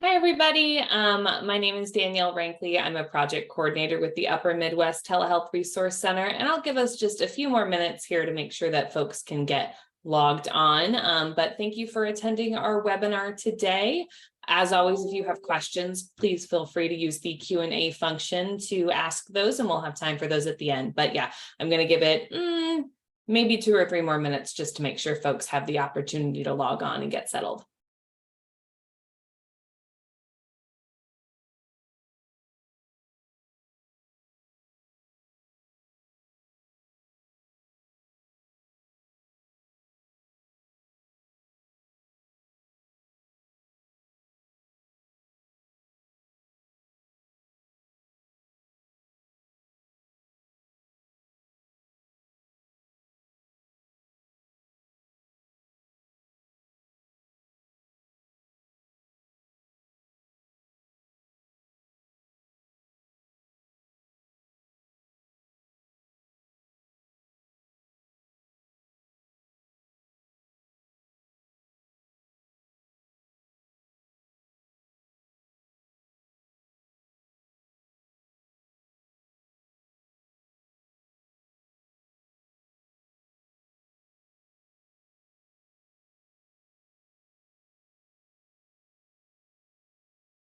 Hi, everybody. My name is Danielle Rankley. I'm a project coordinator with the Upper Midwest Telehealth Resource Center, and I'll give us just a few more minutes here to make sure that folks can get logged on. But thank you for attending our webinar today. As always, if you have questions, please feel free to use the Q&A function to ask those, and we'll have time for those at the end. But yeah, I'm going to give it maybe 2 or 3 more minutes just to make sure folks have the opportunity to log on and get settled.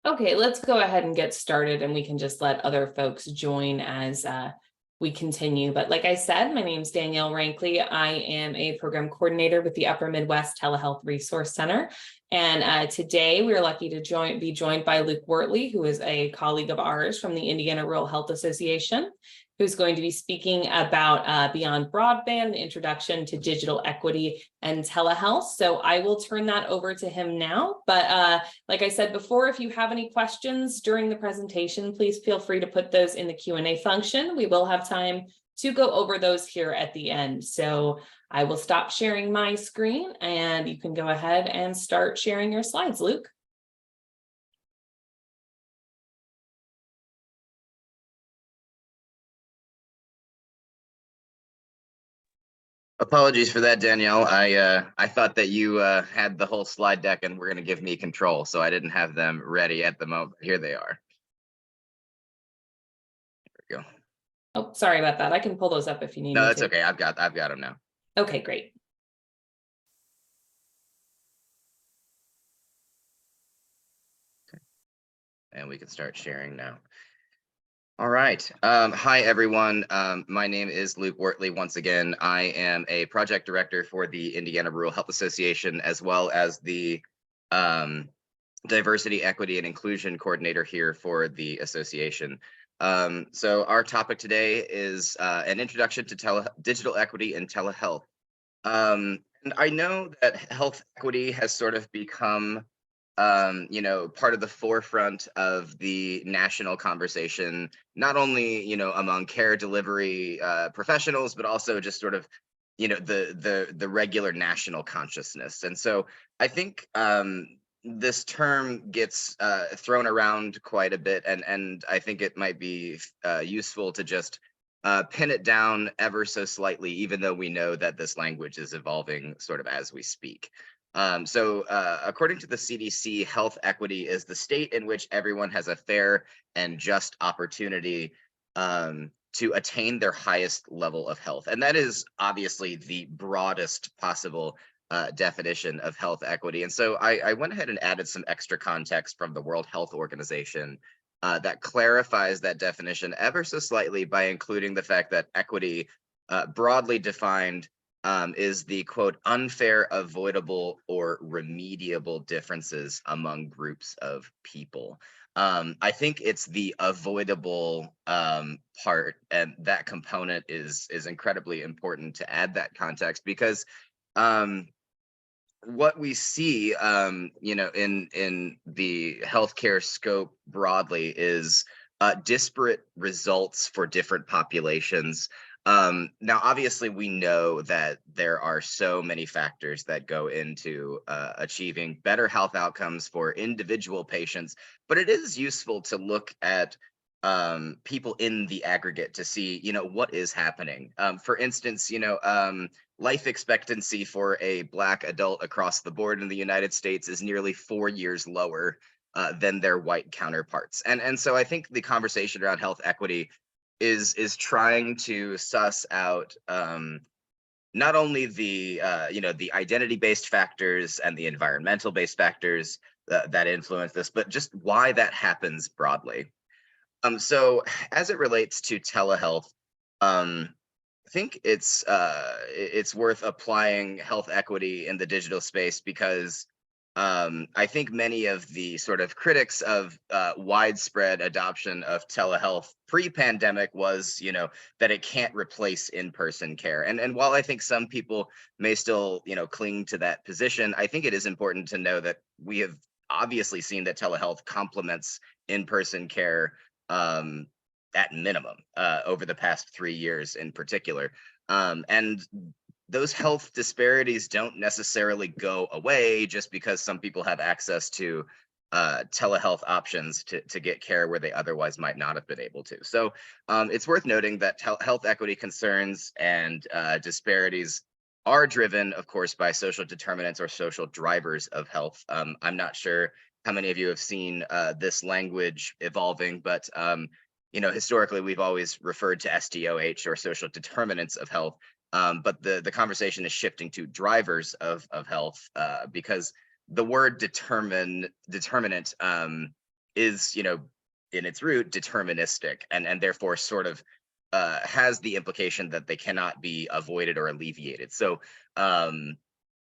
Okay, let's go ahead and get started, and we can just let other folks join as we continue. But like I said, my name is Danielle Rankley. I am a program coordinator with the Upper Midwest Telehealth Resource Center. And today we're lucky to be joined by Luke Wortley, who is a colleague of ours from the Indiana Rural Health Association, who's going to be speaking about Beyond Broadband, the introduction to digital equity and telehealth. So I will turn that over to him now. But like I said before, if you have any questions during the presentation, please feel free to put those in the Q&A function. We will have time to go over those here at the end. So I will stop sharing my screen and you can go ahead and start sharing your slides, Luke. Apologies for that, Danielle. I thought that you had the whole slide deck and were going to give me control, so I didn't have them ready at the moment. Here they are. There we go. Oh, sorry about that. I can pull those up if you need me to. No, that's okay. I've got them now. Okay, great. Okay. And we can start sharing now. All right. Hi, everyone. My name is Luke Wortley. Once again, I am a project director for the Indiana Rural Health Association, as well as the diversity, equity, and inclusion coordinator here for the association. So our topic today is an introduction to digital equity and telehealth. And I know that health equity has sort of become part of the forefront of the national conversation, not only, among care delivery professionals, but also just sort of, the regular national consciousness. And so I think this term gets thrown around quite a bit, and I think it might be useful to just pin it down ever so slightly, even though we know that this language is evolving sort of as we speak. So according to the CDC, health equity is the state in which everyone has a fair and just opportunity to attain their highest level of health. And that is obviously the broadest possible definition of health equity. And so I went ahead and added some extra context from the World Health Organization that clarifies that definition ever so slightly by including the fact that equity, broadly defined, is the, quote, unfair, avoidable, or remediable differences among groups of people. I think it's the avoidable part, and that component is incredibly important to add that context, because what we see, in the healthcare scope broadly is disparate results for different populations. Now, obviously, we know that there are so many factors that go into achieving better health outcomes for individual patients, but it is useful to look at people in the aggregate to see, what is happening. For instance, life expectancy for a Black adult across the board in the United States is nearly 4 years lower than their white counterparts. And so I think the conversation around health equity is trying to suss out not only the the identity-based factors and the environmental-based factors that influence this, but just why that happens broadly. So as it relates to telehealth, I think it's worth applying health equity in the digital space because I think many of the sort of critics of widespread adoption of telehealth pre-pandemic was, that it can't replace in-person care. And while I think some people may still, cling to that position, I think it is important to know that we have obviously seen that telehealth complements in-person care at minimum over the past 3 years in particular. And those health disparities don't necessarily go away just because some people have access to telehealth options to get care where they otherwise might not have been able to. So it's worth noting that health equity concerns and disparities are driven, of course, by social determinants or social drivers of health. I'm not sure how many of you have seen this language evolving, but historically, we've always referred to SDOH or social determinants of health. But the conversation is shifting to drivers of health because the word determinant is, in its root, deterministic, and therefore sort of has the implication that they cannot be avoided or alleviated. So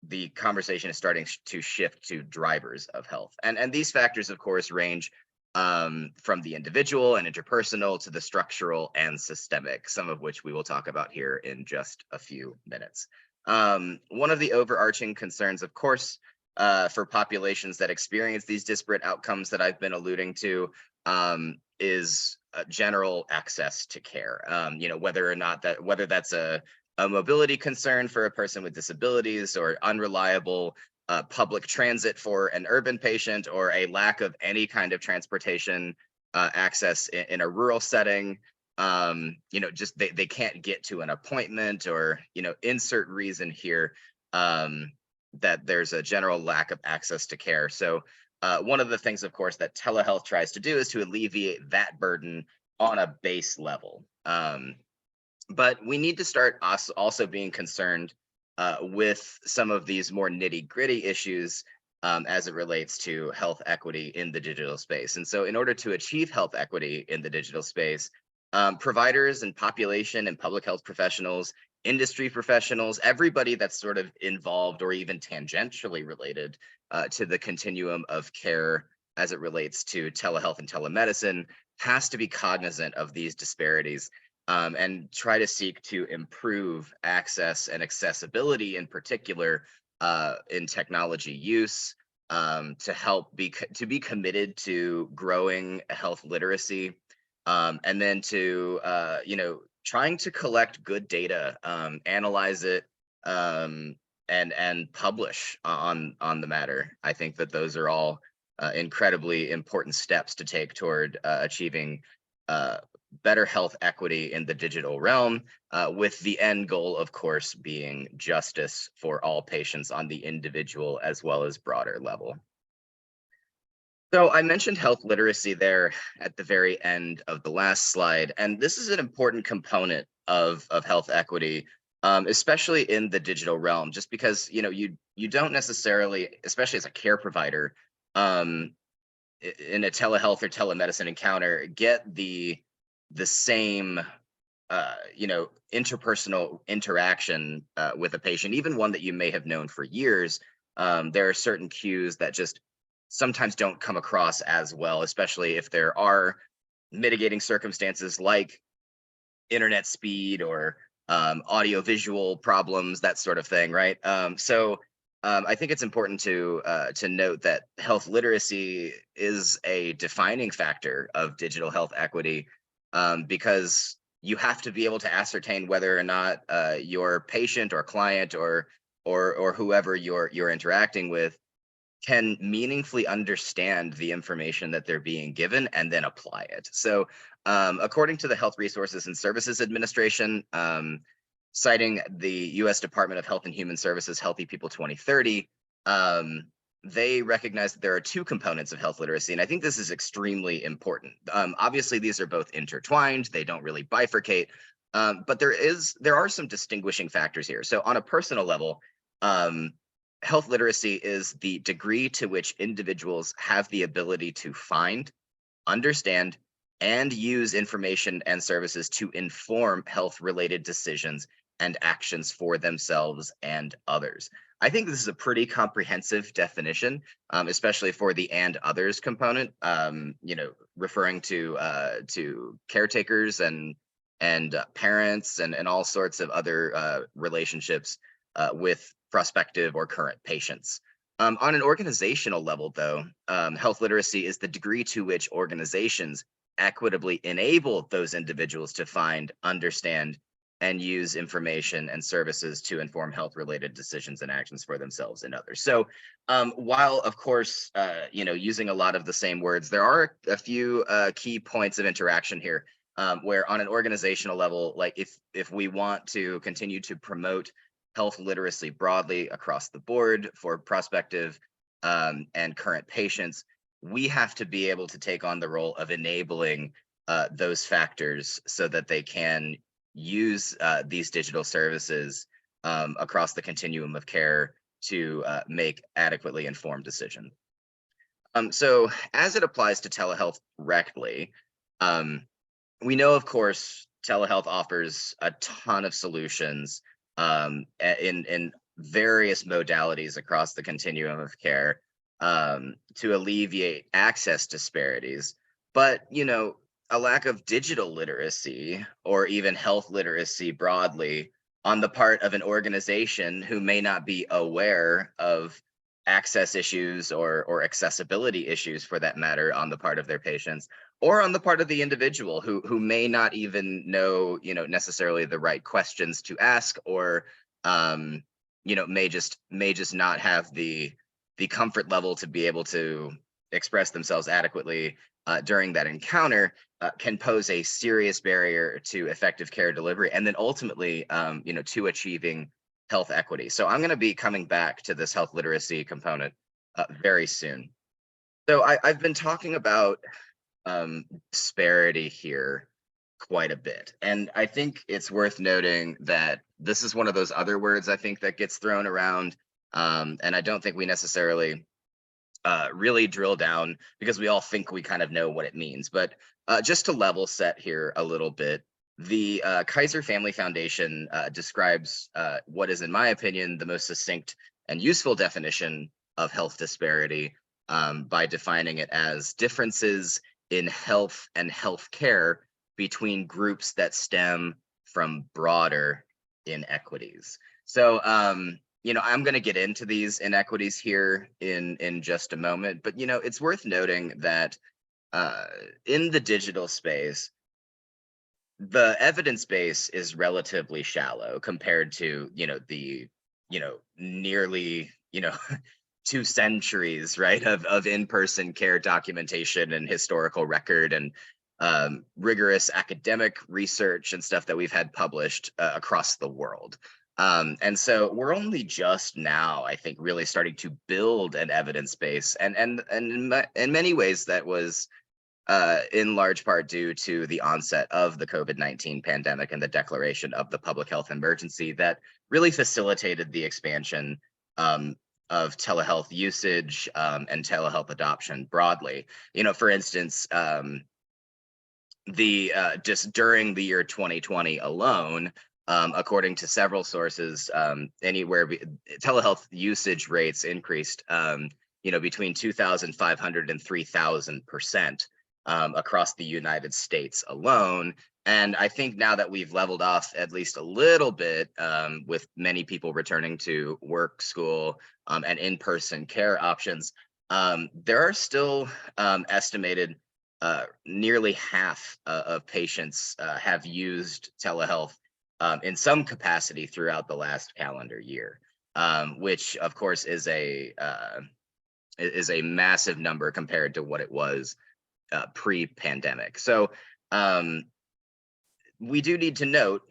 the conversation is starting to shift to drivers of health. And these factors, of course, range from the individual and interpersonal to the structural and systemic, some of which we will talk about here in just a few minutes. One of the overarching concerns, of course, for populations that experience these disparate outcomes that I've been alluding to is general access to care. Whether that's a mobility concern for a person with disabilities or unreliable public transit for an urban patient or a lack of any kind of transportation access in a rural setting. Just they can't get to an appointment or, insert reason here that there's a general lack of access to care. So one of the things, of course, that telehealth tries to do is to alleviate that burden on a base level. But we need to start also being concerned with some of these more nitty-gritty issues as it relates to health equity in the digital space. And so in order to achieve health equity in the digital space, providers and population and public health professionals, industry professionals, everybody that's sort of involved or even tangentially related to the continuum of care as it relates to telehealth and telemedicine has to be cognizant of these disparities and try to seek to improve access and accessibility, in particular, in technology use, to help be committed to growing health literacy, and then to trying to collect good data, analyze it, and publish on the matter. I think that those are all incredibly important steps to take toward achieving better health equity in the digital realm, with the end goal, of course, being justice for all patients on the individual as well as broader level. So I mentioned health literacy there at the very end of the last slide, and this is an important component of health equity, especially in the digital realm, just because you don't necessarily, especially as a care provider, in a telehealth or telemedicine encounter, get the same interpersonal interaction with a patient, even one that you may have known for years. There are certain cues that just sometimes don't come across as well, especially if there are mitigating circumstances like internet speed or audio visual problems, that sort of thing, right? So I think it's important to note that health literacy is a defining factor of digital health equity, because you have to be able to ascertain whether or not your patient or client or whoever you're interacting with can meaningfully understand the information that they're being given and then apply it. So according to the Health Resources and Services Administration, citing the U.S. Department of Health and Human Services Healthy People 2030, they recognize that there are two components of health literacy, and I think this is extremely important. Obviously, these are both intertwined; they don't really bifurcate, but there are some distinguishing factors here. So, on a personal level, health literacy is the degree to which individuals have the ability to find, understand, and use information and services to inform health-related decisions and actions for themselves and others. I think this is a pretty comprehensive definition, especially for the "and others" component. Referring to caretakers and parents and all sorts of other relationships with prospective or current patients. On an organizational level, though, health literacy is the degree to which organizations equitably enable those individuals to find, understand, and use information and services to inform health-related decisions and actions for themselves and others. So, while of course, using a lot of the same words, there are a few key points of interaction here, where on an organizational level, like if we want to continue to promote health literacy broadly across the board for prospective and current patients, we have to be able to take on the role of enabling those factors so that they can use these digital services across the continuum of care to make adequately informed decisions. So as it applies to telehealth directly, we know, of course, telehealth offers a ton of solutions in various modalities across the continuum of care to alleviate access disparities. But, a lack of digital literacy or even health literacy broadly on the part of an organization who may not be aware of access issues or accessibility issues, for that matter, on the part of their patients, or on the part of the individual who may not even know, necessarily the right questions to ask, or may just not have the comfort level to be able to express themselves adequately during that encounter, can pose a serious barrier to effective care delivery, and then ultimately, to achieving health equity. So I'm going to be coming back to this health literacy component very soon. So I've been talking about disparity here quite a bit, and I think it's worth noting that this is one of those other words I think that gets thrown around, and I don't think we necessarily really drill down, because we all think we kind of know what it means. But just to level set here a little bit, the Kaiser Family Foundation describes what is, in my opinion, the most succinct and useful definition of health disparity by defining it as differences in health and healthcare between groups that stem from broader inequities. So, I'm going to get into these inequities here in just a moment, but it's worth noting that in the digital space, the evidence base is relatively shallow compared to the nearly 2 centuries, right, of in-person care documentation and historical record and rigorous academic research and stuff that we've had published across the world. And so we're only just now, I think, really starting to build an evidence base, and in many ways that was in large part due to the onset of the COVID-19 pandemic and the declaration of the public health emergency that really facilitated the expansion of telehealth usage and telehealth adoption broadly. For instance, just during the year 2020 alone, according to several sources, telehealth usage rates increased, between 2,500 and 3,000% across the United States alone. And I think now that we've leveled off at least a little bit, with many people returning to work, school, and in-person care options, there are still estimated nearly half of patients have used telehealth in some capacity throughout the last calendar year, which of course is a massive number compared to what it was pre-pandemic. So we do need to note,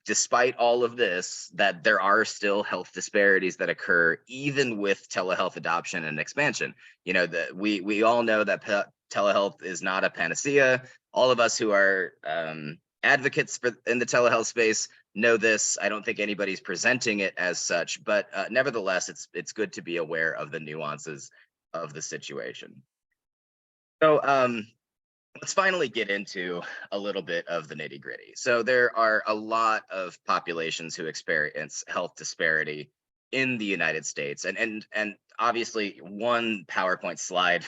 despite all of this, that there are still health disparities that occur even with telehealth adoption and expansion. That we all know that telehealth is not a panacea. All of us who are advocates in the telehealth space know this. I don't think anybody's presenting it as such, but nevertheless, it's good to be aware of the nuances of the situation. So let's finally get into a little bit of the nitty gritty. So there are a lot of populations who experience health disparity in the United States, and obviously one PowerPoint slide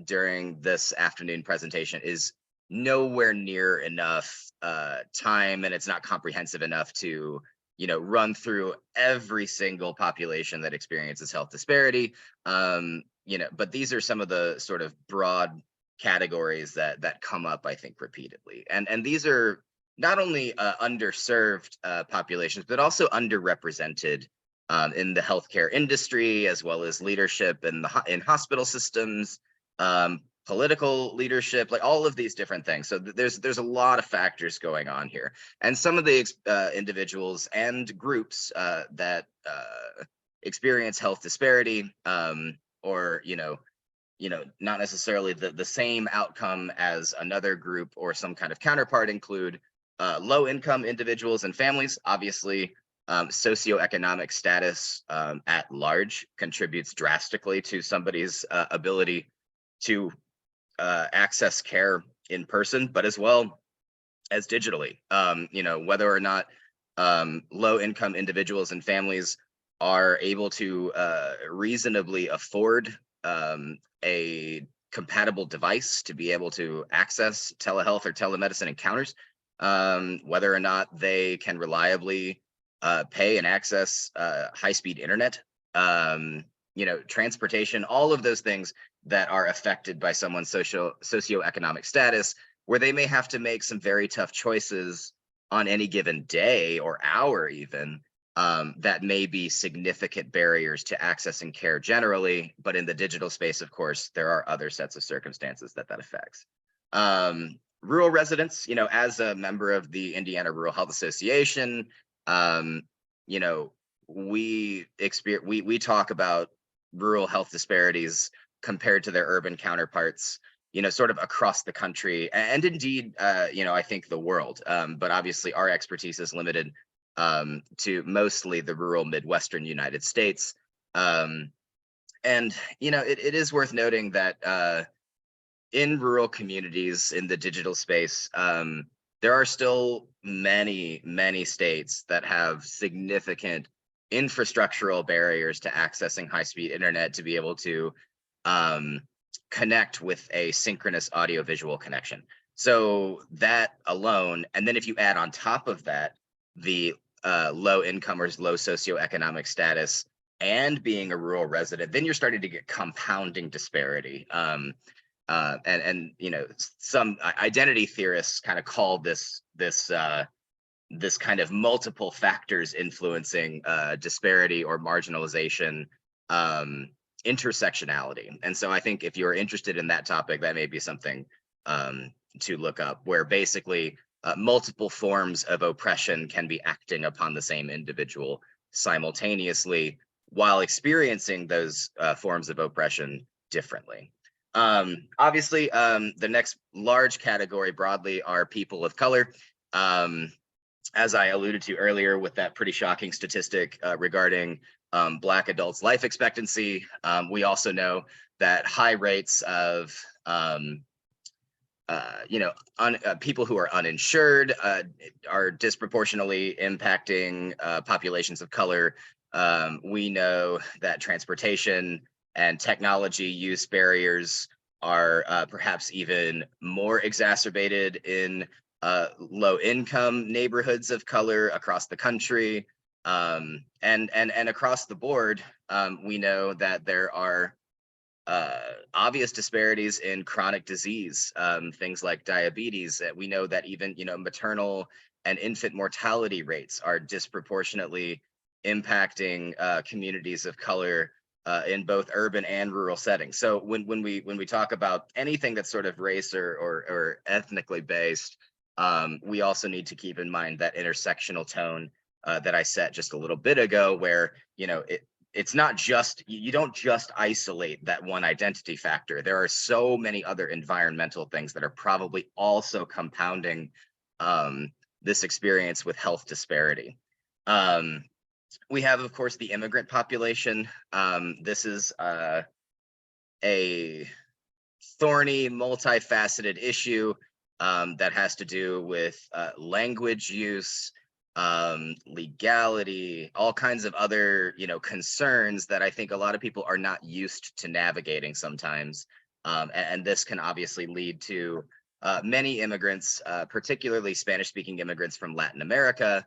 during this afternoon presentation is nowhere near enough time, and it's not comprehensive enough to run through every single population that experiences health disparity. But these are some of the sort of broad categories that come up, I think, repeatedly, and these are not only underserved populations, but also underrepresented in the healthcare industry, as well as leadership in hospital systems, political leadership, like all of these different things. So there's a lot of factors going on here, and some of the individuals and groups that experience health disparity, or not necessarily the same outcome as another group or some kind of counterpart, include low income individuals and families. Obviously, socioeconomic status at large contributes drastically to somebody's ability to access care in person, but as well as digitally. Whether or not low income individuals and families are able to reasonably afford a compatible device to be able to access telehealth or telemedicine encounters, whether or not they can reliably pay and access high-speed internet, transportation, all of those things that are affected by someone's socioeconomic status, where they may have to make some very tough choices on any given day or hour even, that may be significant barriers to accessing care generally. But in the digital space, of course, there are other sets of circumstances that affects. Rural residents, as a member of the Indiana Rural Health Association, we talk about rural health disparities compared to their urban counterparts, sort of across the country, and indeed, I think the world. But obviously our expertise is limited to mostly the rural Midwestern United States. And it is worth noting that in rural communities in the digital space, there are still many states that have significant infrastructural barriers to accessing high-speed internet to be able to connect with a synchronous audiovisual connection. So that alone, and then if you add on top of that the low income or low socioeconomic status and being a rural resident, then you're starting to get compounding disparity. Some identity theorists kind of call this kind of multiple factors influencing disparity or marginalization, intersectionality. And so I think if you're interested in that topic, that may be something to look up, where basically multiple forms of oppression can be acting upon the same individual simultaneously while experiencing those forms of oppression differently. Obviously, the next large category broadly are people of color. As I alluded to earlier with that pretty shocking statistic regarding Black adults' life expectancy, we also know that high rates of people who are uninsured are disproportionately impacting populations of color. We know that transportation and technology use barriers are perhaps even more exacerbated in low-income neighborhoods of color across the country, and across the board. We know that there are obvious disparities in chronic disease, things like diabetes. We know that even maternal and infant mortality rates are disproportionately impacting communities of color in both urban and rural settings. So when we talk about anything that's sort of race or ethnically based, we also need to keep in mind that intersectional tone that I set just a little bit ago, where, it's not just, you don't just isolate that one identity factor. There are so many other environmental things that are probably also compounding this experience with health disparity. We have, of course, the immigrant population. This is a thorny, multifaceted issue that has to do with language use, legality, all kinds of other, concerns that I think a lot of people are not used to navigating sometimes. And this can obviously lead to many immigrants, particularly Spanish-speaking immigrants from Latin America,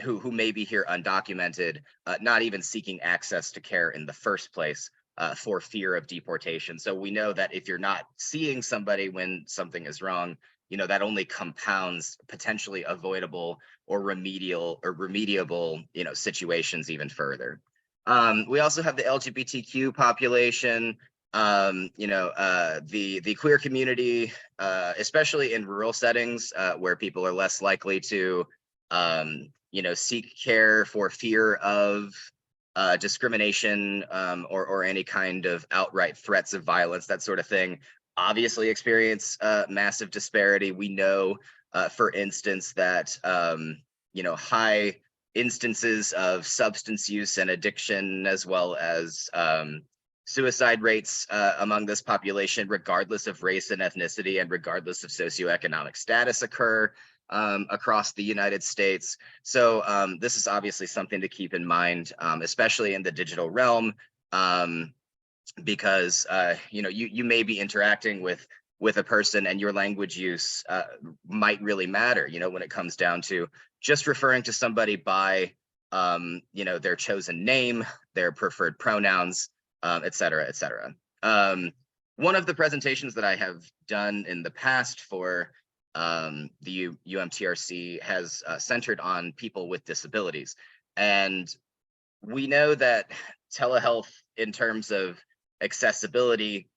who may be here undocumented, not even seeking access to care in the first place for fear of deportation. So we know that if you're not seeing somebody when something is wrong, that only compounds potentially avoidable or remediable, situations even further. We also have the LGBTQ population, the queer community, especially in rural settings where people are less likely to, seek care for fear of discrimination or any kind of outright threats of violence, that sort of thing, obviously experience massive disparity. We know, for instance, that high instances of substance use and addiction, as well as suicide rates among this population, regardless of race and ethnicity and regardless of socioeconomic status, occur across the United States. So this is obviously something to keep in mind, especially in the digital realm. Because you may be interacting with a person, and your language use might really matter, when it comes down to just referring to somebody by their chosen name, their preferred pronouns, et cetera, et cetera. One of the presentations that I have done in the past for the UMTRC has centered on people with disabilities, and we know that telehealth, in terms of accessibility,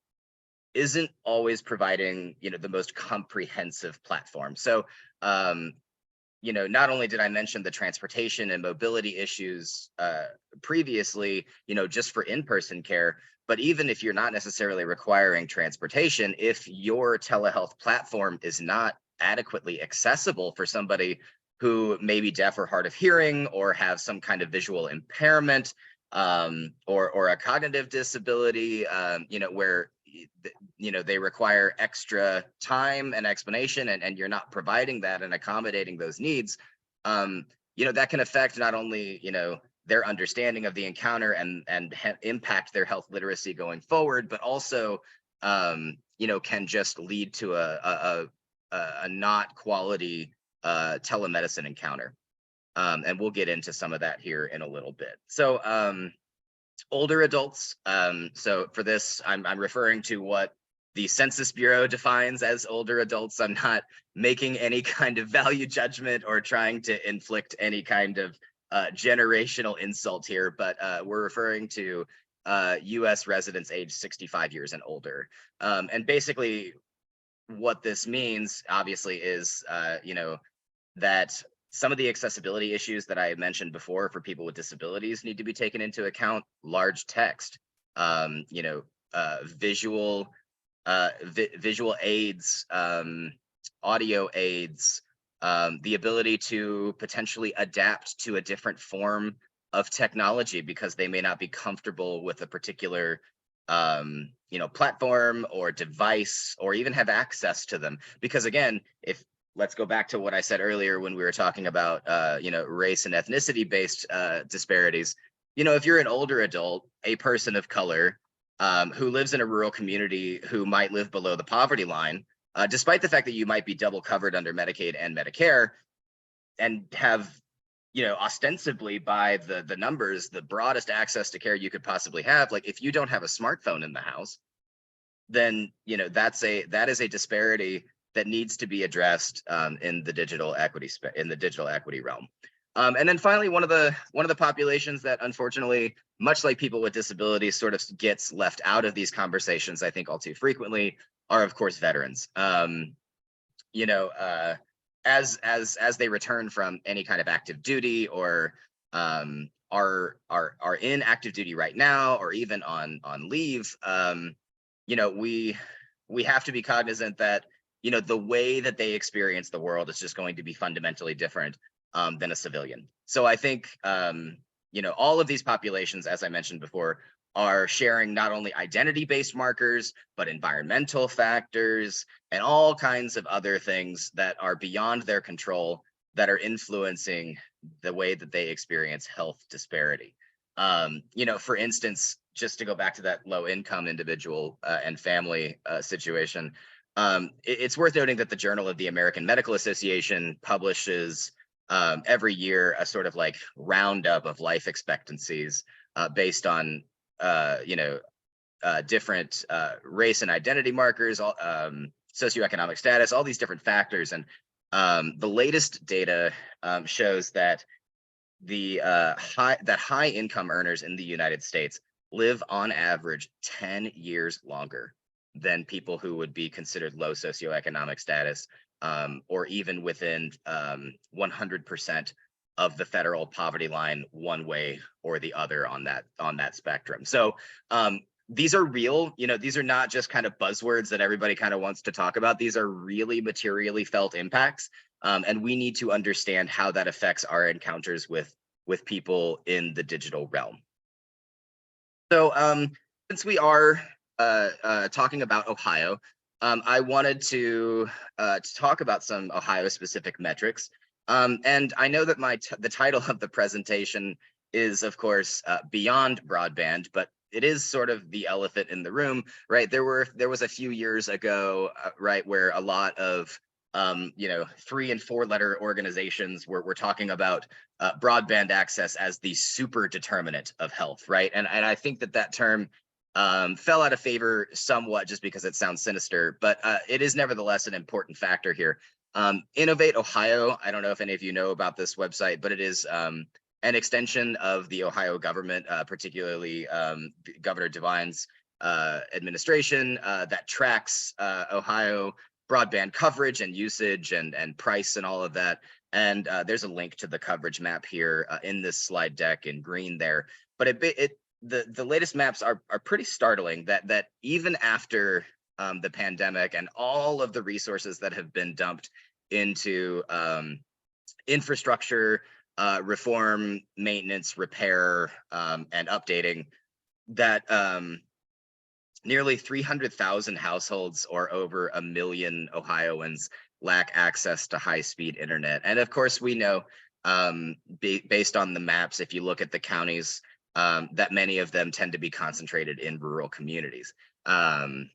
isn't always providing, the most comprehensive platform. So, not only did I mention the transportation and mobility issues previously, just for in-person care, but even if you're not necessarily requiring transportation, if your telehealth platform is not adequately accessible for somebody who may be deaf or hard of hearing, or have some kind of visual impairment, or a cognitive disability, where they require extra time and explanation, and you're not providing that and accommodating those needs, that can affect not only their understanding of the encounter and impact their health literacy going forward, but also can just lead to a not quality telemedicine encounter. And we'll get into some of that here in a little bit. So older adults. So for this, I'm referring to what the Census Bureau defines as older adults. I'm not making any kind of value judgment or trying to inflict any kind of generational insult here, but we're referring to US residents aged 65 years and older. And basically what this means, obviously, is that some of the accessibility issues that I mentioned before for people with disabilities need to be taken into account. Large text, visual aids, audio aids, the ability to potentially adapt to a different form of technology because they may not be comfortable with a particular platform or device, or even have access to them. Because again, let's go back to what I said earlier when we were talking about, race and ethnicity based disparities. If you're an older adult, a person of color who lives in a rural community, who might live below the poverty line, despite the fact that you might be double covered under Medicaid and Medicare, and have, ostensibly by the numbers, the broadest access to care you could possibly have. Like, if you don't have a smartphone in the house, then, that is a disparity that needs to be addressed in the digital equity realm. And then finally, one of the populations that, unfortunately, much like people with disabilities, sort of gets left out of these conversations, I think all too frequently, are, of course, veterans. as they return from any kind of active duty, or are in active duty right now, or even on leave, we have to be cognizant that the way that they experience the world is just going to be fundamentally different than a civilian. So I think all of these populations, as I mentioned before, are sharing not only identity-based markers, but environmental factors and all kinds of other things that are beyond their control that are influencing the way that they experience health disparity. For instance, just to go back to that low-income individual and family situation, it's worth noting that the Journal of the American Medical Association publishes every year a sort of like roundup of life expectancies based on different race and identity markers, socioeconomic status, all these different factors. And the latest data shows that high income earners in the United States live on average 10 years longer than people who would be considered low socioeconomic status, or even within 100% of the federal poverty line, one way or the other on that spectrum. So these are real, these are not just kind of buzzwords that everybody kind of wants to talk about. These are really materially felt impacts. And we need to understand how that affects our encounters with people in the digital realm. So since we are talking about Ohio, I wanted to talk about some Ohio-specific metrics. And I know that the title of the presentation is, of course, Beyond Broadband, but it is sort of the elephant in the room, right? There was a few years ago, right, where a lot of 3- and 4-letter organizations were talking about broadband access as the super determinant of health, right? And I think that term fell out of favor somewhat just because it sounds sinister, but it is nevertheless an important factor here. Innovate Ohio, I don't know if any of you know about this website, but it is an extension of the Ohio government, particularly Governor DeWine's administration, that tracks Ohio broadband coverage and usage and price and all of that. And there's a link to the coverage map here in this slide deck in green there. But the latest maps are pretty startling, that even after the pandemic and all of the resources that have been dumped into infrastructure, reform, maintenance, repair, and updating, that nearly 300,000 households, or over 1 million Ohioans, lack access to high-speed internet. And of course, we know, based on the maps, if you look at the counties, that many of them tend to be concentrated in rural communities. And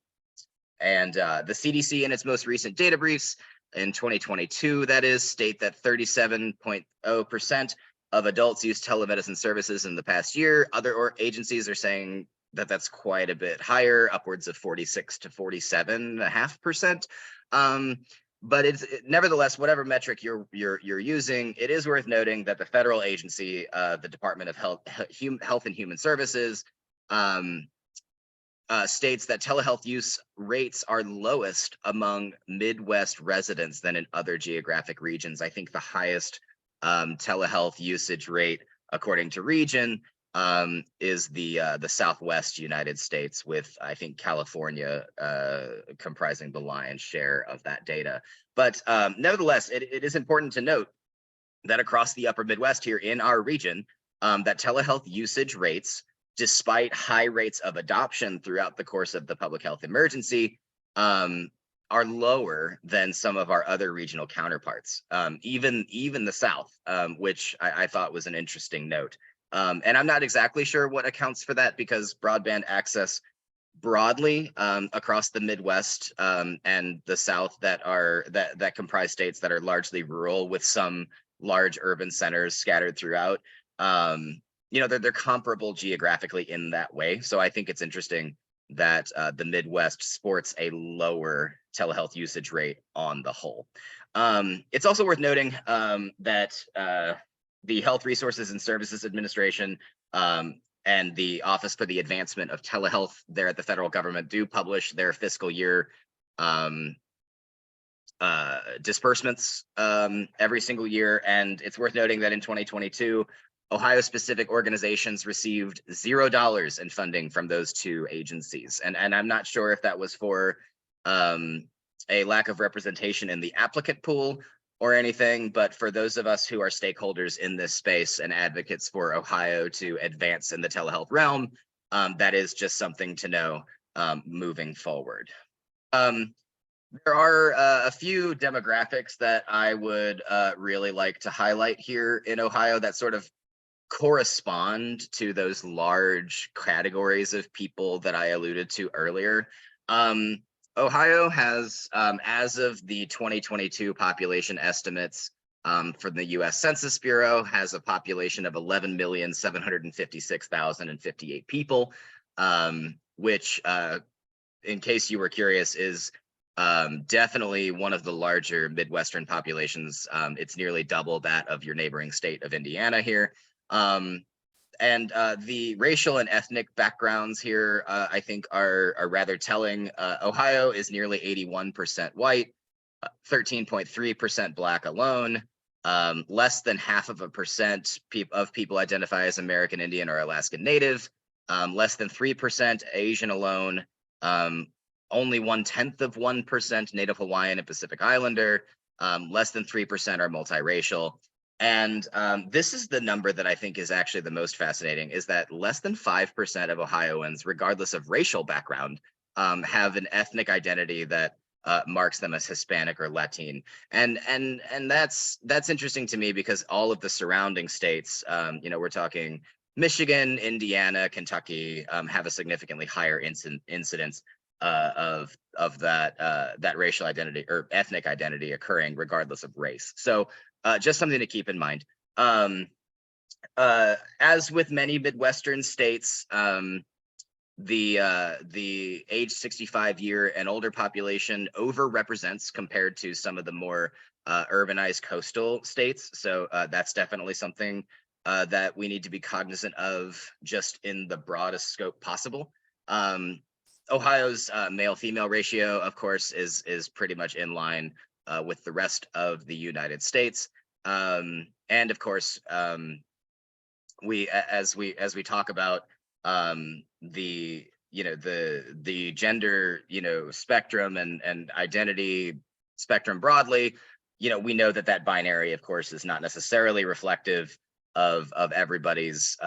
the CDC, in its most recent data briefs in 2022, that is, state that 37.0% of adults use telemedicine services in the past year. Other agencies are saying that that's quite a bit higher, upwards of 46 to 47.5%. But it's nevertheless, whatever metric you're using, it is worth noting that the federal agency, the Department of Health and Human Services, states that telehealth use rates are lowest among Midwest residents than in other geographic regions. I think the highest telehealth usage rate, according to region, is the Southwest United States, with, I think, California comprising the lion's share of that data. But nevertheless, it is important to note that across the upper Midwest here in our region, that telehealth usage rates, despite high rates of adoption throughout the course of the public health emergency, are lower than some of our other regional counterparts, even the South, which I thought was an interesting note. And I'm not exactly sure what accounts for that, because broadband access broadly across the Midwest and the South that comprise states that are largely rural, with some large urban centers scattered throughout, they're comparable geographically in that way. So I think it's interesting that the Midwest sports a lower telehealth usage rate on the whole. It's also worth noting that the Health Resources and Services Administration and the Office for the Advancement of Telehealth there at the federal government do publish their fiscal year disbursements every single year. And it's worth noting that in 2022, Ohio-specific organizations received $0 in funding from those two agencies. And I'm not sure if that was for a lack of representation in the applicant pool or anything, but for those of us who are stakeholders in this space and advocates for Ohio to advance in the telehealth realm, that is just something to know moving forward. There are a few demographics that I would really like to highlight here in Ohio that sort of correspond to those large categories of people that I alluded to earlier. Ohio has, as of the 2022 population estimates from the US Census Bureau, has a population of 11,756,058 people, which, in case you were curious, is definitely one of the larger Midwestern populations. It's nearly double that of your neighboring state of Indiana here. And the racial and ethnic backgrounds here, I think, are rather telling. Ohio is nearly 81% white, 13.3% Black alone. Less than 0.5% of people identify as American Indian or Alaskan Native. Less than 3% Asian alone. Only 0.1% Native Hawaiian and Pacific Islander. Less than 3% are multiracial. And this is the number that I think is actually the most fascinating, is that less than 5% of Ohioans, regardless of racial background, have an ethnic identity that marks them as Hispanic or Latin. And that's interesting to me, because all of the surrounding states, we're talking Michigan, Indiana, Kentucky, have a significantly higher incidence of that racial identity or ethnic identity occurring regardless of race. So just something to keep in mind. As with many Midwestern states, the age 65 year and older population overrepresents compared to some of the more urbanized coastal states. So that's definitely something that we need to be cognizant of, just in the broadest scope possible. Ohio's male-female ratio, of course, is pretty much in line with the rest of the United States. And of course, as we talk about the gender spectrum and identity spectrum broadly, we know that binary, of course, is not necessarily reflective of everybody's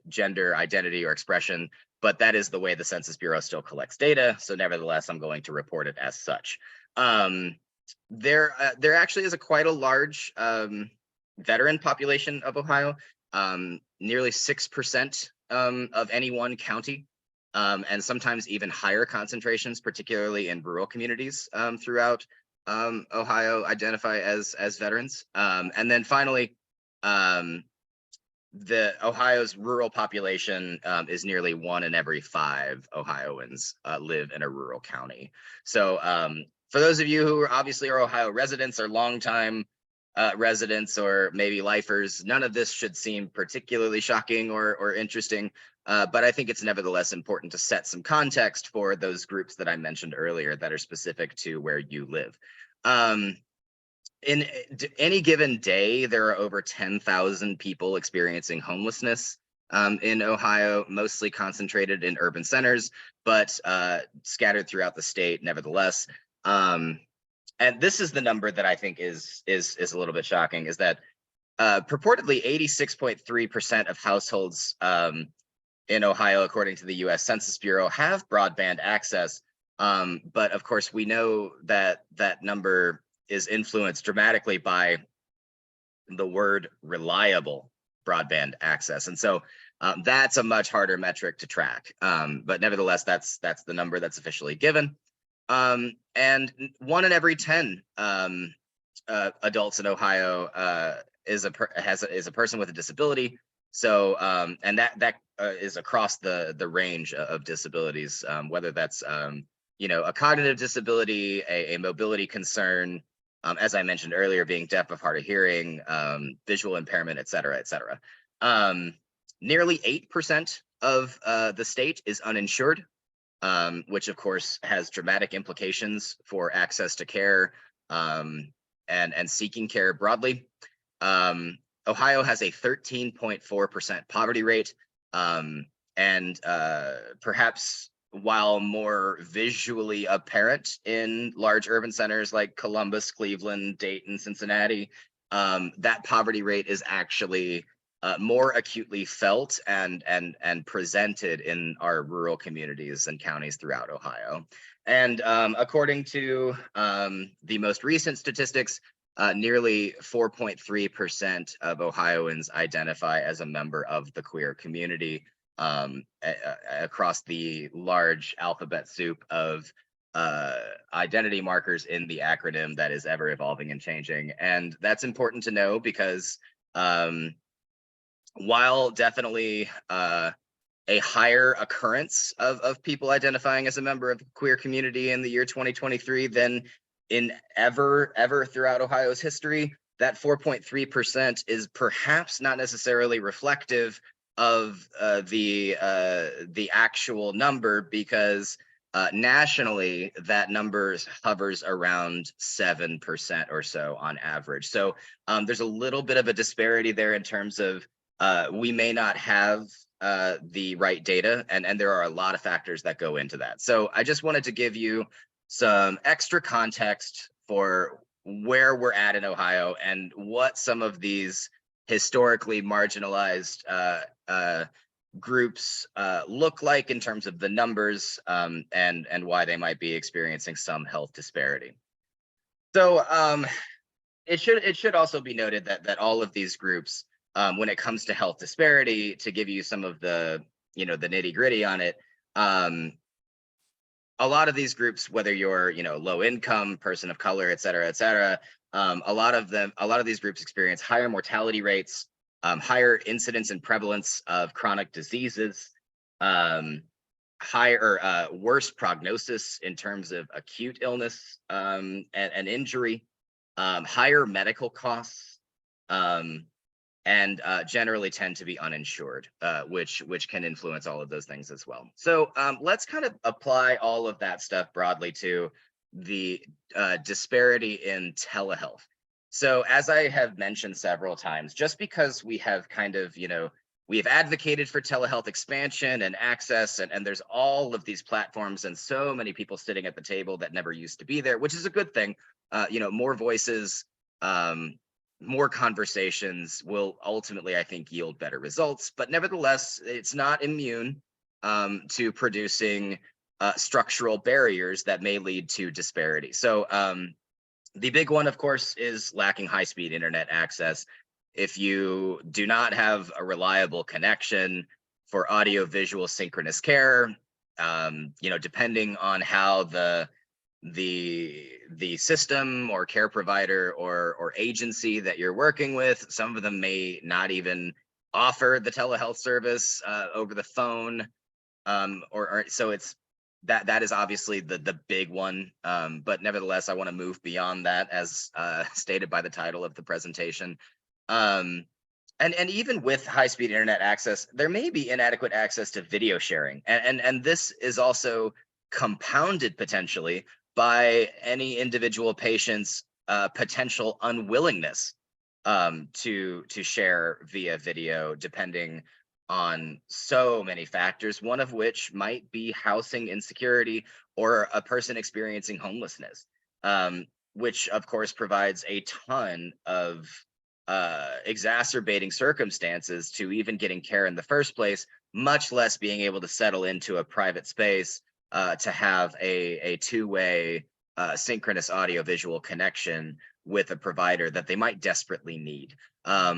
gender identity or expression, but that is the way the Census Bureau still collects data. So nevertheless, I'm going to report it as such. There actually is quite a large veteran population of Ohio, nearly 6% of any one county, and sometimes even higher concentrations, particularly in rural communities throughout Ohio, identify as veterans. And then finally, the Ohio's rural population is nearly 1 in every 5 Ohioans live in a rural county. So for those of you who obviously are Ohio residents or longtime residents or maybe lifers, none of this should seem particularly shocking or interesting, but I think it's nevertheless important to set some context for those groups that I mentioned earlier that are specific to where you live. In any given day, there are over 10,000 people experiencing homelessness in Ohio, mostly concentrated in urban centers, but scattered throughout the state nevertheless. And this is the number that I think is a little bit shocking, is that purportedly 86.3% of households in Ohio, according to the US Census Bureau, have broadband access. But of course, we know that that number is influenced dramatically by the word reliable broadband access. And so that's a much harder metric to track. But nevertheless, that's the number that's officially given. And 1 in every 10 adults in Ohio is a person with a disability. So and that is across the range of disabilities, whether that's a cognitive disability, a mobility concern, as I mentioned earlier, being deaf of hard of hearing, visual impairment, et cetera, et cetera. Nearly 8% of the state is uninsured, which of course has dramatic implications for access to care and seeking care broadly. Ohio has a 13.4% poverty rate, and perhaps while more visually apparent in large urban centers like Columbus, Cleveland, Dayton, Cincinnati, that poverty rate is actually more acutely felt and presented in our rural communities and counties throughout Ohio. And according to the most recent statistics, nearly 4.3% of Ohioans identify as a member of the queer community, across the large alphabet soup of identity markers in the acronym that is ever evolving and changing. And that's important to know because while definitely a higher occurrence of people identifying as a member of the queer community in the year 2023 than in ever throughout Ohio's history, that 4.3% is perhaps not necessarily reflective of the actual number, because nationally that number hovers around 7% or so on average. So there's a little bit of a disparity there in terms of we may not have the right data, and there are a lot of factors that go into that. So I just wanted to give you some extra context for where we're at in Ohio and what some of these historically marginalized groups look like in terms of the numbers, and why they might be experiencing some health disparity. So it should also be noted that all of these groups, when it comes to health disparity, to give you some of the the nitty gritty on it, a lot of these groups, whether you're low income, person of color, et cetera, a lot of these groups experience higher mortality rates, higher incidence and prevalence of chronic diseases, worse prognosis in terms of acute illness and injury, higher medical costs, and generally tend to be uninsured, which can influence all of those things as well. So let's kind of apply all of that stuff broadly to the disparity in telehealth. So as I have mentioned several times, just because we have kind of, we have advocated for telehealth expansion and access, and there's all of these platforms and so many people sitting at the table that never used to be there, which is a good thing. More voices, more conversations will ultimately, I think, yield better results. But nevertheless, it's not immune to producing structural barriers that may lead to disparity. So the big one, of course, is lacking high-speed internet access. If you do not have a reliable connection for audio-visual synchronous care, depending on how the system or care provider or agency that you're working with, some of them may not even offer the telehealth service over the phone, or so it's that is obviously the big one, but nevertheless I want to move beyond that, as stated by the title of the presentation. And even with high-speed internet access, there may be inadequate access to video sharing, and this is also compounded potentially by any individual patient's potential unwillingness to share via video, depending on so many factors, one of which might be housing insecurity or a person experiencing homelessness, which of course provides a ton of exacerbating circumstances to even getting care in the first place, much less being able to settle into a private space to have a two-way synchronous audio-visual connection with a provider that they might desperately need.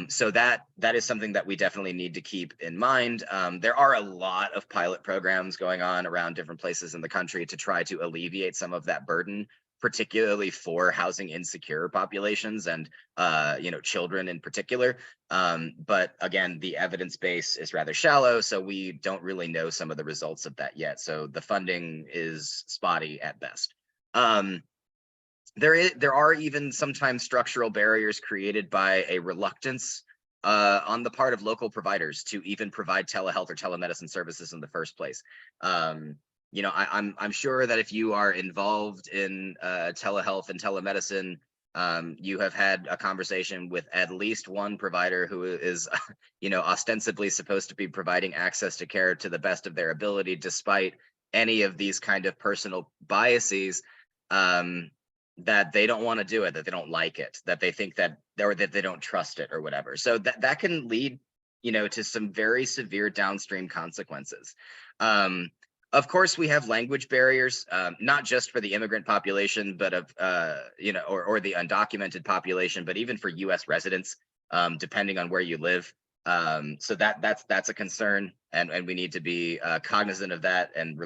So that is something that we definitely need to keep in mind. There are a lot of pilot programs going on around different places in the country to try to alleviate some of that burden, particularly for housing insecure populations and children in particular. But again, the evidence base is rather shallow, so we don't really know some of the results of that yet. So the funding is spotty at best. There are even sometimes structural barriers created by a reluctance on the part of local providers to even provide telehealth or telemedicine services in the first place. I'm sure that if you are involved in telehealth and telemedicine, you have had a conversation with at least one provider who is, ostensibly supposed to be providing access to care to the best of their ability, despite any of these kind of personal biases, that they don't want to do it, that they don't like it, that they think that, or that they don't trust it or whatever. So that can lead, to some very severe downstream consequences. Of course, we have language barriers, not just for the immigrant population, but or the undocumented population, but even for U.S. residents, depending on where you live. So that's a concern, and we need to be cognizant of that, and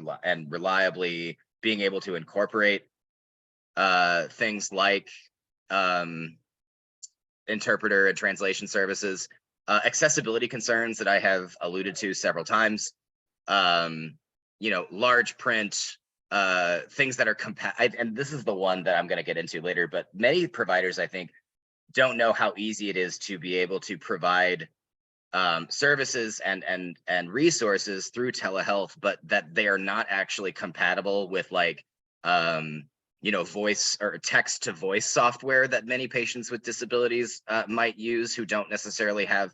reliably being able to incorporate things like interpreter and translation services, accessibility concerns that I have alluded to several times. Large print, things that are and this is the one that I'm going to get into later, but many providers, I think, don't know how easy it is to be able to provide services and resources through telehealth, but that they are not actually compatible with voice or text to voice software that many patients with disabilities might use, who don't necessarily have,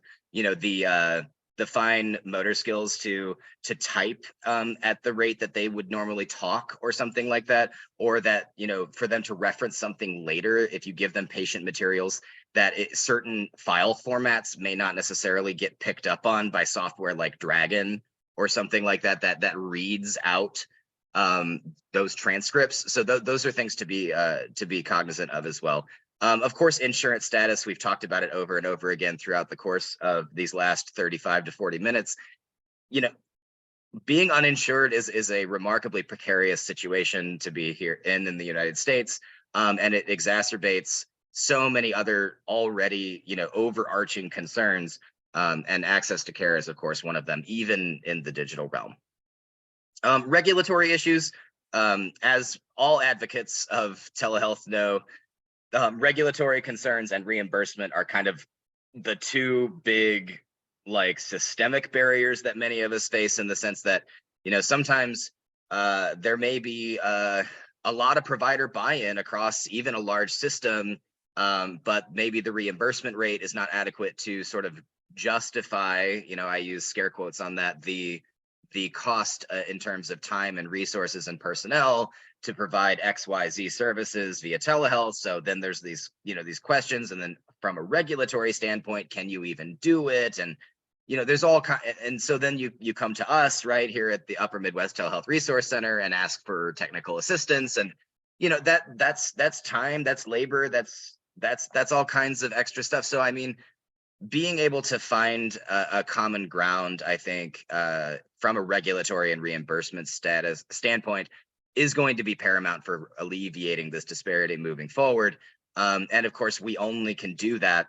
the fine motor skills to type at the rate that they would normally talk, or something like that, or that, for them to reference something later, if you give them patient materials, that certain file formats may not necessarily get picked up on by software like Dragon or something like that, that reads out those transcripts. So those are things to be cognizant of as well. Of course, insurance status, we've talked about it over and over again throughout the course of these last 35 to 40 minutes. Being uninsured is a remarkably precarious situation to be here in the United States, and it exacerbates so many other already, overarching concerns, and access to care is, of course, one of them, even in the digital realm. Regulatory issues, as all advocates of telehealth know, regulatory concerns and reimbursement are kind of the two big, systemic barriers that many of us face, in the sense that, sometimes there may be a lot of provider buy-in across even a large system, but maybe the reimbursement rate is not adequate to sort of justify, I use scare quotes on that, the cost in terms of time and resources and personnel to provide XYZ services via telehealth. So then there's these, these questions, and then from a regulatory standpoint, can you even do it? And, there's all kind, and so then you come to us right here at the Upper Midwest Telehealth Resource Center and ask for technical assistance, and that's time, that's labor, that's all kinds of extra stuff. So I mean, being able to find a common ground, I think, from a regulatory and reimbursement standpoint, is going to be paramount for alleviating this disparity moving forward. And of course, we only can do that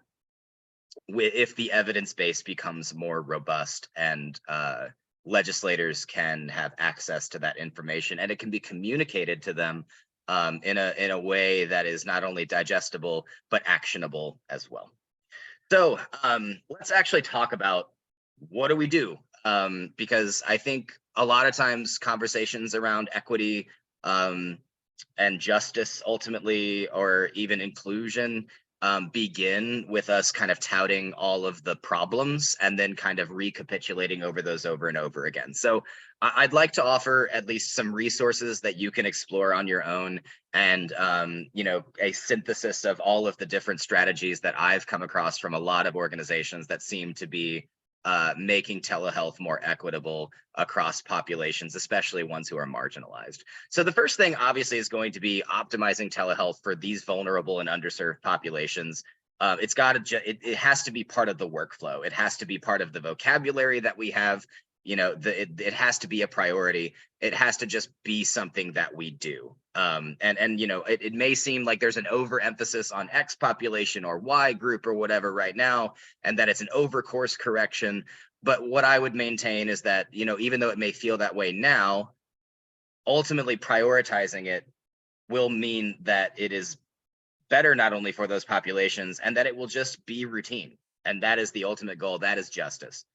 if the evidence base becomes more robust, and legislators can have access to that information, and it can be communicated to them in a way that is not only digestible, but actionable as well. So let's actually talk about, what do we do? Because I think a lot of times conversations around equity and justice ultimately, or even inclusion, begin with us kind of touting all of the problems and then kind of recapitulating over those over and over again. So I'd like to offer at least some resources that you can explore on your own, and a synthesis of all of the different strategies that I've come across from a lot of organizations that seem to be making telehealth more equitable across populations, especially ones who are marginalized. So the first thing obviously is going to be optimizing telehealth for these vulnerable and underserved populations. It has to be part of the workflow. It has to be part of the vocabulary that we have. It has to be a priority. It has to just be something that we do. It may seem like there's an overemphasis on X population or Y group or whatever right now, and that it's an over course correction. But what I would maintain is that, even though it may feel that way now, ultimately prioritizing it will mean that it is better not only for those populations, and that it will just be routine. And that is the ultimate goal. That is justice.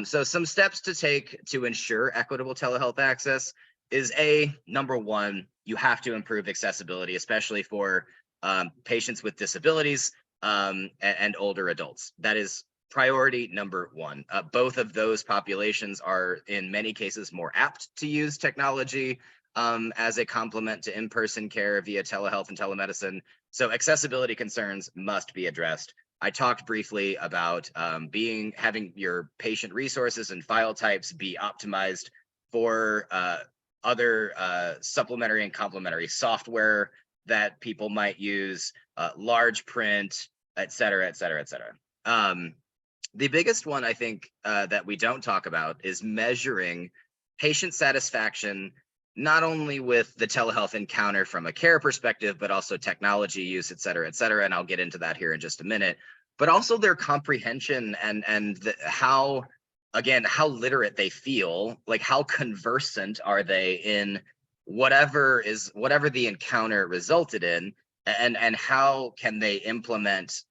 So some steps to take to ensure equitable telehealth access. is number one, you have to improve accessibility, especially for patients with disabilities and older adults. That is priority number one. Both of those populations are in many cases more apt to use technology as a complement to in-person care via telehealth and telemedicine. So accessibility concerns must be addressed. I talked briefly about having your patient resources and file types be optimized for other supplementary and complementary software that people might use, large print, et cetera, et cetera, et cetera. The biggest one I think that we don't talk about is measuring patient satisfaction, not only with the telehealth encounter from a care perspective, but also technology use, et cetera, et cetera. And I'll get into that here in just a minute, but also their comprehension and how literate they feel, like how conversant are they in whatever the encounter resulted in, and how can they implement,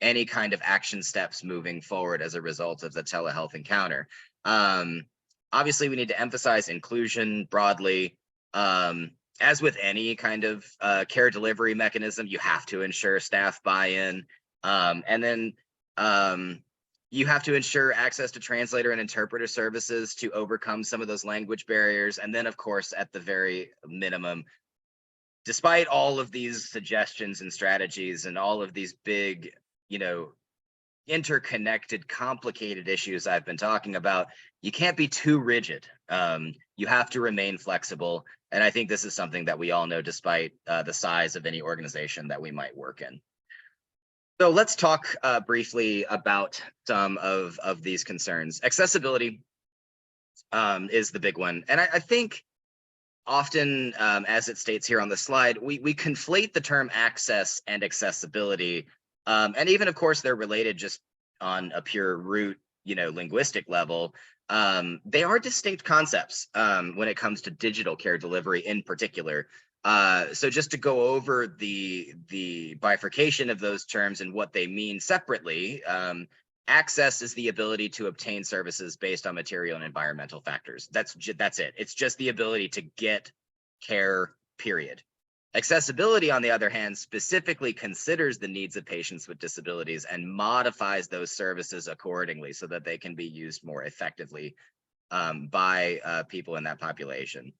any kind of action steps moving forward as a result of the telehealth encounter. Obviously, we need to emphasize inclusion broadly. As with any kind of care delivery mechanism, you have to ensure staff buy-in. And then you have to ensure access to translator and interpreter services to overcome some of those language barriers. And then, of course, at the very minimum, despite all of these suggestions and strategies and all of these big, interconnected, complicated issues I've been talking about, you can't be too rigid. You have to remain flexible. And I think this is something that we all know, despite the size of any organization that we might work in. So let's talk briefly about some of these concerns. Accessibility is the big one. And I think often, as it states here on the slide, we conflate the term access and accessibility. And even, of course, they're related just on a pure root, linguistic level. They are distinct concepts when it comes to digital care delivery in particular. So just to go over the bifurcation of those terms and what they mean separately, access is the ability to obtain services based on material and environmental factors. That's it. It's just the ability to get care, period. Accessibility, on the other hand, specifically considers the needs of patients with disabilities and modifies those services accordingly so that they can be used more effectively by people in that population.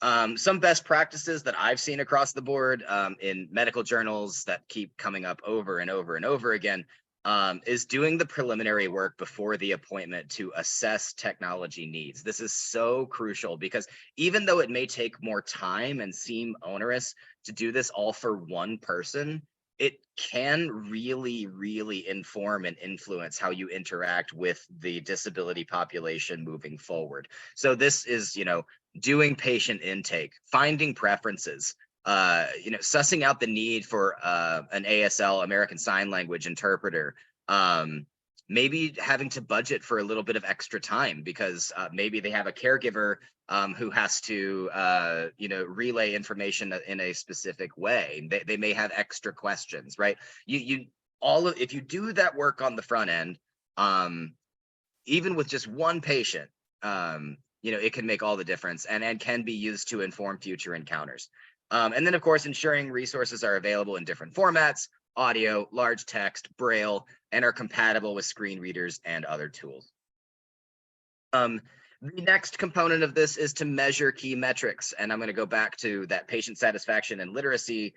Some best practices that I've seen across the board in medical journals that keep coming up over and over and over again is doing the preliminary work before the appointment to assess technology needs. This is so crucial because even though it may take more time and seem onerous to do this all for one person, it can really, really inform and influence how you interact with the disability population moving forward. So this is, doing patient intake, finding preferences, sussing out the need for an ASL, American Sign Language interpreter, maybe having to budget for a little bit of extra time because maybe they have a caregiver who has to, relay information in a specific way. They may have extra questions, right? If you do that work on the front end, even with just one patient, it can make all the difference and can be used to inform future encounters. And then, of course, ensuring resources are available in different formats, audio, large text, braille, and are compatible with screen readers and other tools. The next component of this is to measure key metrics. And I'm going to go back to that patient satisfaction and literacy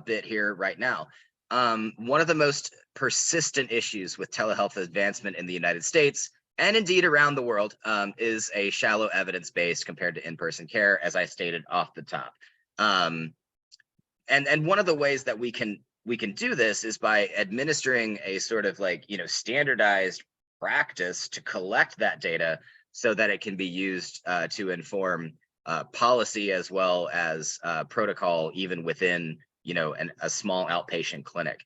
bit here right now. One of the most persistent issues with telehealth advancement in the United States and indeed around the world is a shallow evidence base compared to in-person care, as I stated off the top. And one of the ways that we can do this is by administering a sort of standardized practice to collect that data so that it can be used to inform policy as well as protocol, even within a small outpatient clinic.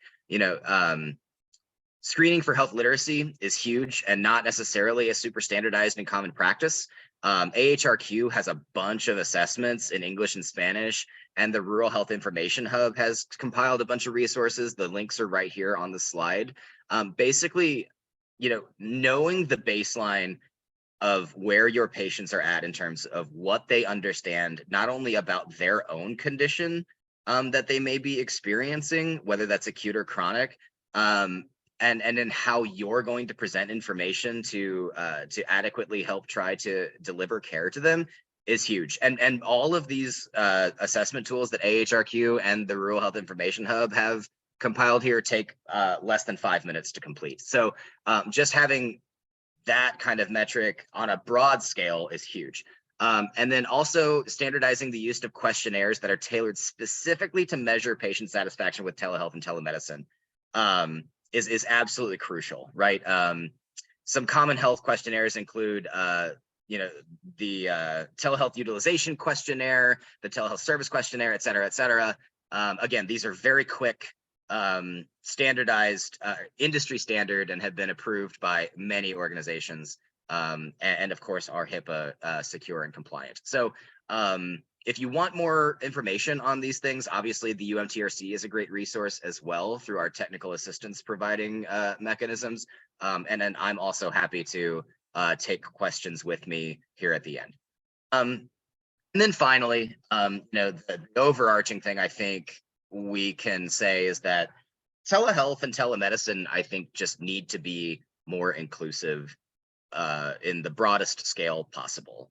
Screening for health literacy is huge and not necessarily a super standardized and common practice. AHRQ has a bunch of assessments in English and Spanish, and the Rural Health Information Hub has compiled a bunch of resources. The links are right here on the slide. Basically, knowing the baseline of where your patients are at in terms of what they understand, not only about their own condition that they may be experiencing, whether that's acute or chronic, and then how you're going to present information to adequately help try to deliver care to them is huge. And all of these assessment tools that AHRQ and the Rural Health Information Hub have compiled here take less than 5 minutes to complete. So just having that kind of metric on a broad scale is huge. And then also standardizing the use of questionnaires that are tailored specifically to measure patient satisfaction with telehealth and telemedicine is absolutely crucial, right? Some common health questionnaires include, the telehealth utilization questionnaire, the telehealth service questionnaire, et cetera, et cetera. Again, these are very quick, standardized, industry standard, and have been approved by many organizations, and of course are HIPAA secure and compliant. So if you want more information on these things, obviously the UMTRC is a great resource as well through our technical assistance providing mechanisms. And then I'm also happy to take questions with me here at the end. And then finally, the overarching thing I think we can say is that telehealth and telemedicine, I think, just need to be more inclusive in the broadest scale possible.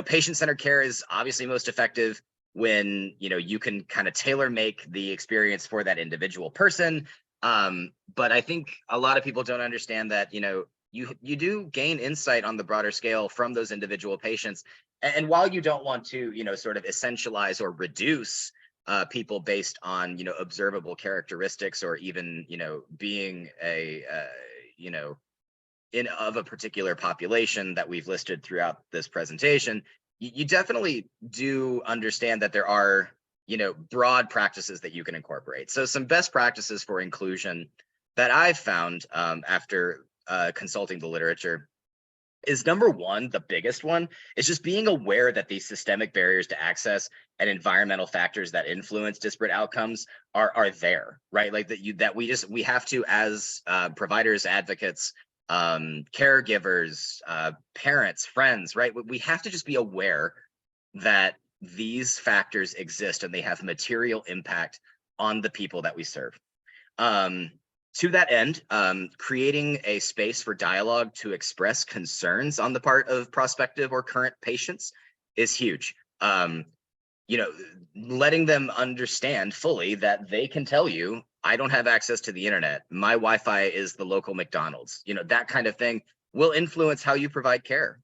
Patient-centered care is obviously most effective when, you can kind of tailor make the experience for that individual person. But I think a lot of people don't understand that, you do gain insight on the broader scale from those individual patients. And while you don't want to, sort of essentialize or reduce people based on, observable characteristics, or even, being of a particular population that we've listed throughout this presentation, you definitely do understand that there are, broad practices that you can incorporate. So some best practices for inclusion that I've found after consulting the literature is, number one, the biggest one, is just being aware that these systemic barriers to access and environmental factors that influence disparate outcomes are there, right? Like we have to, as providers, advocates, caregivers, parents, friends, right? We have to just be aware that these factors exist and they have material impact on the people that we serve. To that end, creating a space for dialogue to express concerns on the part of prospective or current patients is huge. Letting them understand fully that they can tell you, I don't have access to the internet, my Wi-Fi is the local McDonald's, that kind of thing will influence how you provide care.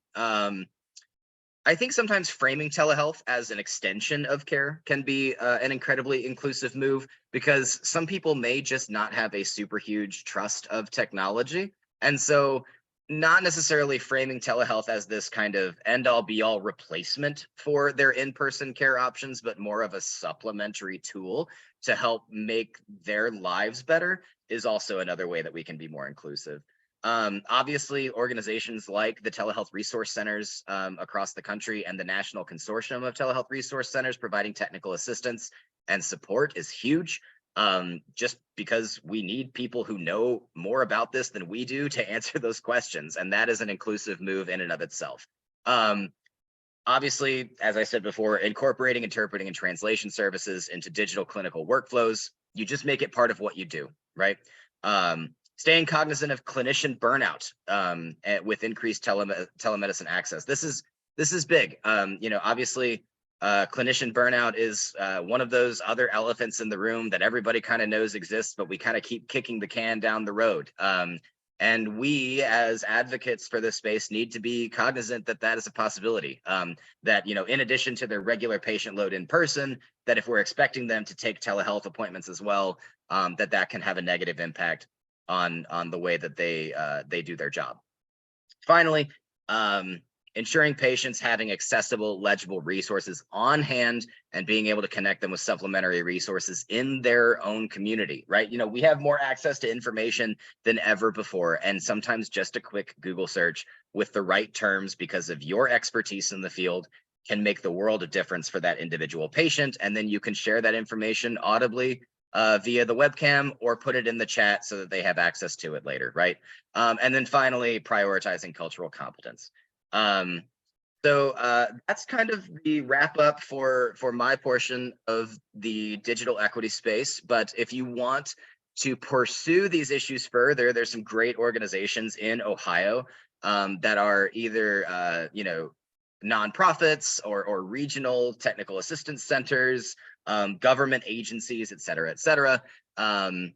I think sometimes framing telehealth as an extension of care can be an incredibly inclusive move, because some people may just not have a super huge trust of technology. And so not necessarily framing telehealth as this kind of end-all be-all replacement for their in-person care options, but more of a supplementary tool to help make their lives better is also another way that we can be more inclusive. Obviously, organizations like the Telehealth Resource Centers across the country and the National Consortium of Telehealth Resource Centers providing technical assistance and support is huge, just because we need people who know more about this than we do to answer those questions. And that is an inclusive move in and of itself. Obviously, as I said before, incorporating interpreting and translation services into digital clinical workflows, you just make it part of what you do, right? Staying cognizant of clinician burnout with increased telemedicine access. This is big. Obviously, clinician burnout is one of those other elephants in the room that everybody kind of knows exists, but we kind of keep kicking the can down the road. And we, as advocates for this space, need to be cognizant that that is a possibility. That, in addition to their regular patient load in person, that if we're expecting them to take telehealth appointments as well, that can have a negative impact on the way that they do their job. Finally, ensuring patients having accessible, legible resources on hand and being able to connect them with supplementary resources in their own community, right? We have more access to information than ever before, and sometimes just a quick Google search with the right terms because of your expertise in the field can make the world of difference for that individual patient. And then you can share that information audibly via the webcam, or put it in the chat so that they have access to it later, right? And then finally, prioritizing cultural competence. So that's kind of the wrap up for my portion of the digital equity space. But if you want to pursue these issues further, there's some great organizations in Ohio that are either nonprofits or regional technical assistance centers, government agencies, et cetera, et cetera. And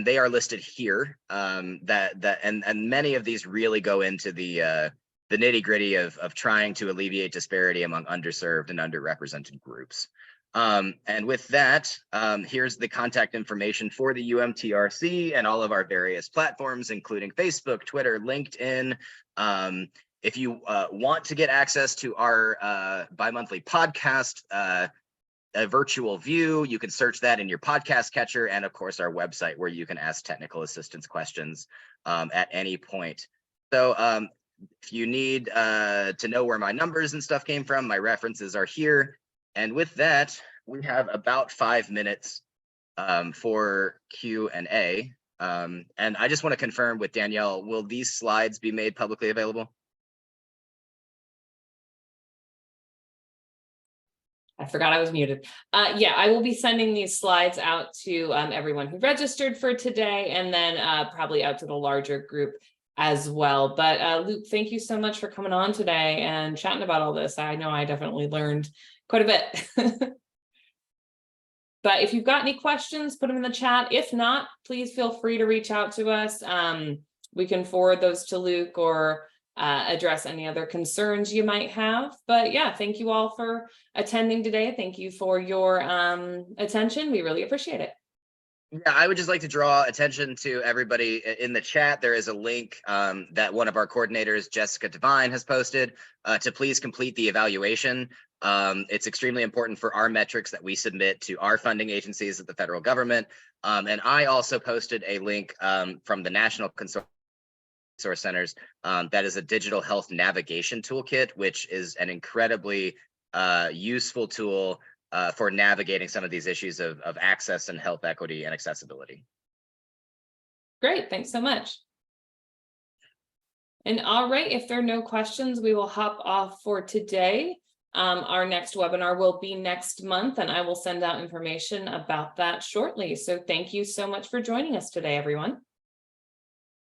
they are listed here. And many of these really go into the nitty gritty of trying to alleviate disparity among underserved and underrepresented groups. And with that, here's the contact information for the UMTRC and all of our various platforms, including Facebook, Twitter, LinkedIn. If you want to get access to our bi-monthly podcast, a virtual view, you can search that in your podcast catcher, and of course our website where you can ask technical assistance questions at any point. So if you need to know where my numbers and stuff came from, my references are here. And with that, we have about 5 minutes for Q&A. And I just want to confirm with Danielle, will these slides be made publicly available? I forgot I was muted. Yeah, I will be sending these slides out to everyone who registered for today, and then probably out to the larger group as well. But Luke, thank you so much for coming on today and chatting about all this. I know I definitely learned quite a bit. But if you've got any questions, put them in the chat. If not, please feel free to reach out to us. We can forward those to Luke or address any other concerns you might have. But yeah, thank you all for attending today. Thank you for your attention. We really appreciate it. Yeah, I would just like to draw attention to everybody in the chat. There is a link that one of our coordinators, Jessica Devine, has posted to please complete the evaluation. It's extremely important for our metrics that we submit to our funding agencies at the federal government. And I also posted a link from the National Consortium Centers that is a digital health navigation toolkit, which is an incredibly useful tool for navigating some of these issues of access and health equity and accessibility. Great, thanks so much. And all right, if there are no questions, we will hop off for today. Our next webinar will be next month, and I will send out information about that shortly. So thank you so much for joining us today, everyone.